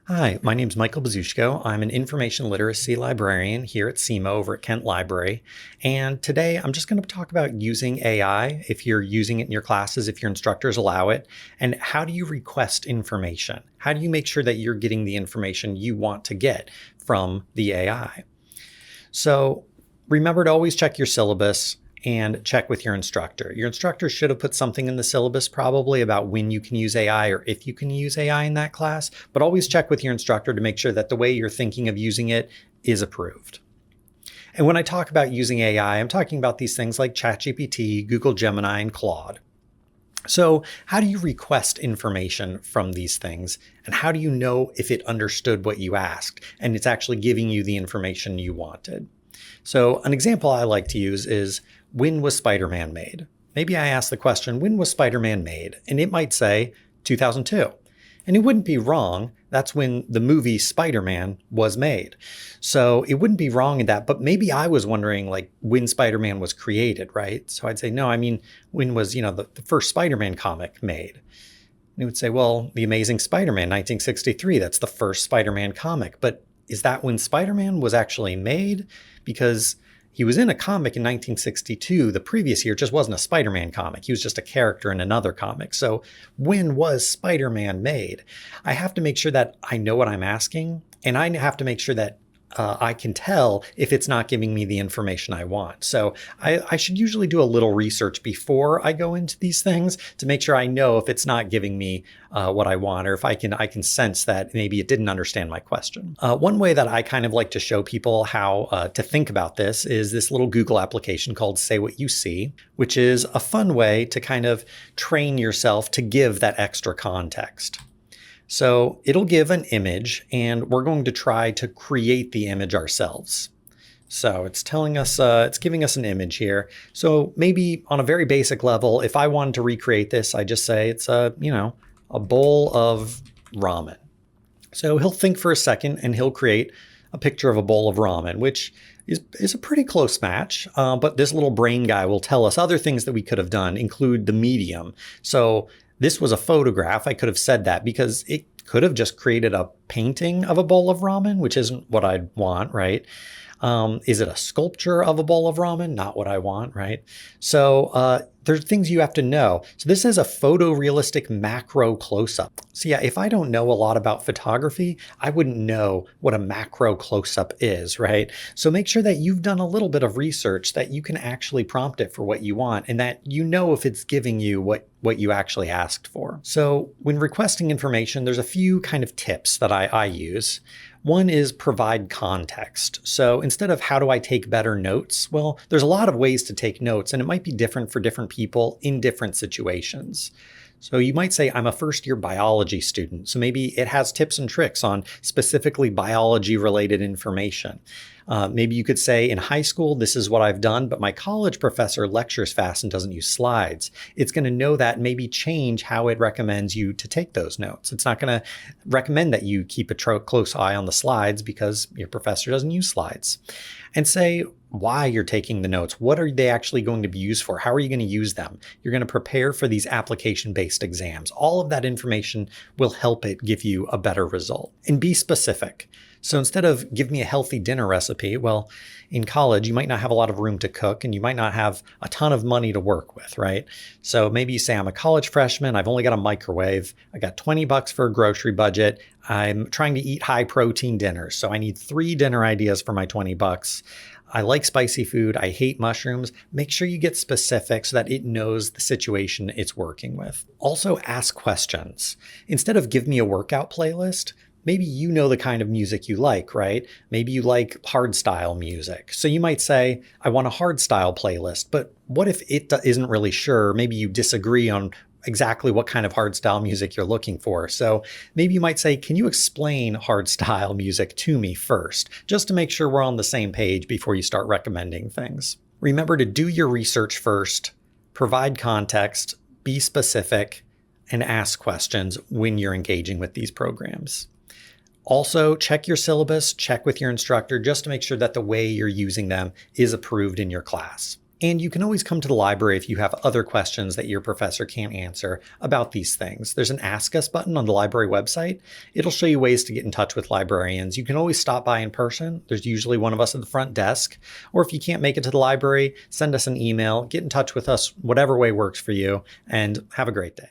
Hi, my name is Michael Bazushko. I'm an information literacy librarian here at SEMA over at Kent Library. And today I'm just going to talk about using AI, if you're using it in your classes, if your instructors allow it, and how do you request information? How do you make sure that you're getting the information you want to get from the AI? So remember to always check your syllabus and check with your instructor. Your instructor should have put something in the syllabus probably about when you can use AI or if you can use AI in that class, but always check with your instructor to make sure that the way you're thinking of using it is approved. And when I talk about using AI, I'm talking about these things like ChatGPT, Google Gemini, and Claude. So how do you request information from these things? And how do you know if it understood what you asked and it's actually giving you the information you wanted? So an example I like to use is, when was Spider-Man made? Maybe I ask the question, when was Spider-Man made? And it might say 2002. And it wouldn't be wrong. That's when the movie Spider-Man was made. So it wouldn't be wrong in that. But maybe I was wondering like when Spider-Man was created, right? So I'd say, no, I mean, when was, the first Spider-Man comic made? And it would say, well, The Amazing Spider-Man, 1963, that's the first Spider-Man comic. But is that when Spider-Man was actually made? Because he was in a comic in 1962, the previous year. It just wasn't a Spider-Man comic. He was just a character in another comic. So when was Spider-Man made? I have to make sure that I know what I'm asking, and I have to make sure that I can tell if it's not giving me the information I want. So I should usually do a little research before I go into these things to make sure I know if it's not giving me what I want, or if I can sense that maybe it didn't understand my question. One way that I kind of like to show people how to think about this is this little Google application called Say What You See, which is a fun way to kind of train yourself to give that extra context. So it'll give an image, and we're going to try to create the image ourselves. So it's telling us, it's giving us an image here. So maybe on a very basic level, if I wanted to recreate this, I just say it's a bowl of ramen. So he'll think for a second and he'll create a picture of a bowl of ramen, which is a pretty close match. But this little brain guy will tell us other things that we could have done, include the medium. So this was a photograph. I could have said that because it could have just created a painting of a bowl of ramen, which isn't what I'd want, right? Is it a sculpture of a bowl of ramen? Not what I want, right? So there's things you have to know. So this is a photorealistic macro close-up. So yeah, if I don't know a lot about photography, I wouldn't know what a macro close-up is, right? So make sure that you've done a little bit of research, that you can actually prompt it for what you want, and that you know if it's giving you what you actually asked for. So when requesting information, there's a few kind of tips that I use. One is provide context. So instead of how do I take better notes? Well, there's a lot of ways to take notes, and it might be different for different people in different situations. So you might say, I'm a first-year biology student. So maybe it has tips and tricks on specifically biology-related information. Maybe you could say, in high school, this is what I've done, but my college professor lectures fast and doesn't use slides. It's going to know that and maybe change how it recommends you to take those notes. It's not going to recommend that you keep a close eye on the slides because your professor doesn't use slides. And say why you're taking the notes. What are they actually going to be used for? How are you going to use them? You're going to prepare for these application-based exams. All of that information will help it give you a better result. And be specific. So instead of give me a healthy dinner recipe, well, in college, you might not have a lot of room to cook and you might not have a ton of money to work with, right? So maybe you say, I'm a college freshman. I've only got a microwave. I got $20 for a grocery budget. I'm trying to eat high protein dinners. So I need 3 dinner ideas for my $20. I like spicy food. I hate mushrooms. Make sure you get specific so that it knows the situation it's working with. Also ask questions. Instead of give me a workout playlist, maybe you know the kind of music you like, right? Maybe you like hardstyle music. So you might say, I want a hardstyle playlist, but what if it isn't really sure? Maybe you disagree on exactly what kind of hardstyle music you're looking for. So maybe you might say, can you explain hardstyle music to me first, just to make sure we're on the same page before you start recommending things. Remember to do your research first, provide context, be specific, and ask questions when you're engaging with these programs. Also, check your syllabus, check with your instructor just to make sure that the way you're using them is approved in your class. And you can always come to the library if you have other questions that your professor can't answer about these things. There's an Ask Us button on the library website. It'll show you ways to get in touch with librarians. You can always stop by in person. There's usually one of us at the front desk. Or if you can't make it to the library, send us an email, get in touch with us, whatever way works for you, and have a great day.